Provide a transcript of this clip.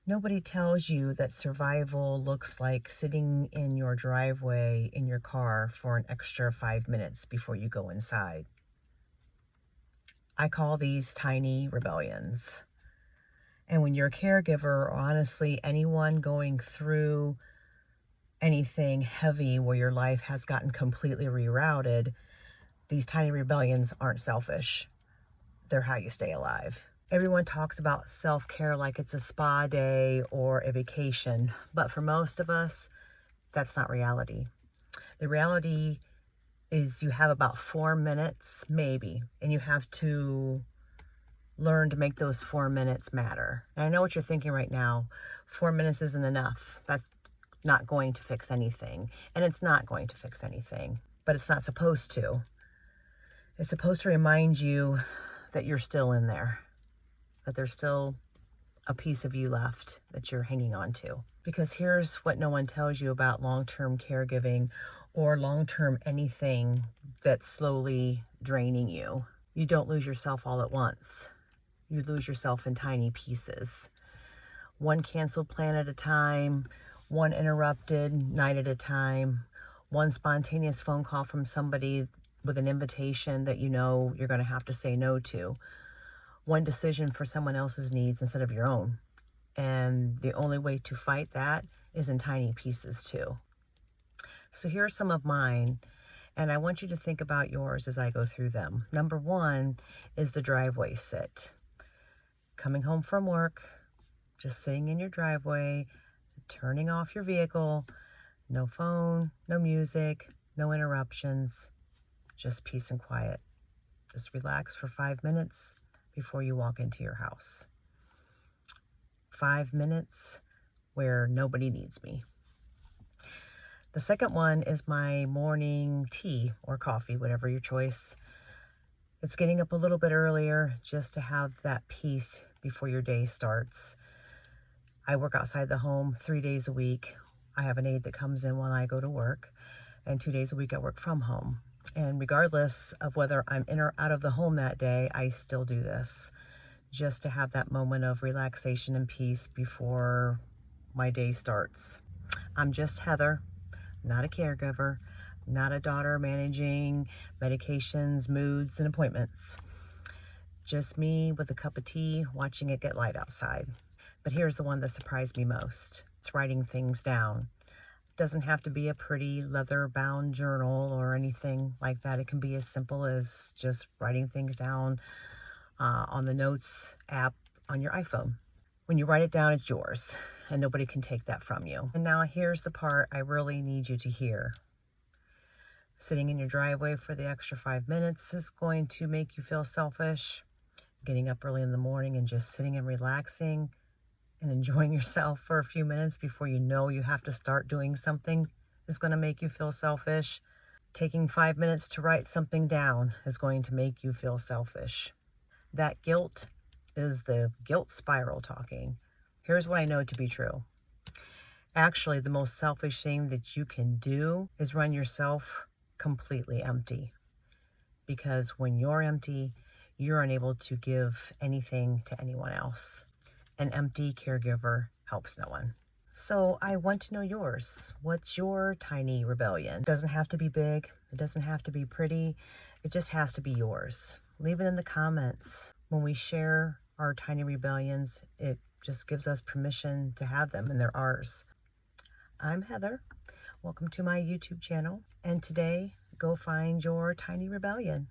Nobody tells you that survival looks like sitting in your driveway in your car for an extra 5 minutes before you go inside. I call these tiny rebellions. And when you're a caregiver, or honestly anyone going through anything heavy where your life has gotten completely rerouted, these tiny rebellions aren't selfish. They're how you stay alive. Everyone talks about self-care like it's a spa day or a vacation, but for most of us, that's not reality. The reality is you have about 4 minutes, maybe, and you have to learn to make those 4 minutes matter. And I know what you're thinking right now. 4 minutes isn't enough. That's not going to fix anything. And it's not going to fix anything, but it's not supposed to. It's supposed to remind you that you're still in there, that there's still a piece of you left that you're hanging on to. Because here's what no one tells you about long-term caregiving or long-term anything that's slowly draining you. You don't lose yourself all at once. You lose yourself in tiny pieces. One canceled plan at a time, one interrupted night at a time, one spontaneous phone call from somebody with an invitation that you know you're going to have to say no to, one decision for someone else's needs instead of your own. And the only way to fight that is in tiny pieces too. So here are some of mine, and I want you to think about yours as I go through them. Number one is the driveway sit. Coming home from work, just sitting in your driveway, turning off your vehicle, no phone, no music, no interruptions, just peace and quiet. Just relax for 5 minutes before you walk into your house. 5 minutes where nobody needs me. The second one is my morning tea or coffee, whatever your choice. It's getting up a little bit earlier just to have that peace before your day starts. I work outside the home 3 days a week. I have an aide that comes in while I go to work, and 2 days a week I work from home. And regardless of whether I'm in or out of the home that day, I still do this just to have that moment of relaxation and peace before my day starts. I'm just Heather, not a caregiver, not a daughter managing medications, moods, and appointments. Just me with a cup of tea, watching it get light outside. But here's the one that surprised me most. It's writing things down. It doesn't have to be a pretty leather-bound journal or anything like that. It can be as simple as just writing things down on the Notes app on your iPhone. When you write it down, it's yours, and nobody can take that from you. And now here's the part I really need you to hear. Sitting in your driveway for the extra 5 minutes is going to make you feel selfish. Getting up early in the morning and just sitting and relaxing and enjoying yourself for a few minutes before you know you have to start doing something is going to make you feel selfish. Taking 5 minutes to write something down is going to make you feel selfish. That guilt is the guilt spiral talking. Here's what I know to be true. Actually, the most selfish thing that you can do is run yourself completely empty. Because when you're empty, you're unable to give anything to anyone else. An empty caregiver helps no one. So I want to know yours. What's your tiny rebellion? It doesn't have to be big. It doesn't have to be pretty. It just has to be yours. Leave it in the comments. When we share our tiny rebellions, it just gives us permission to have them, and they're ours. I'm Heather. Welcome to my YouTube channel. And today, go find your tiny rebellion.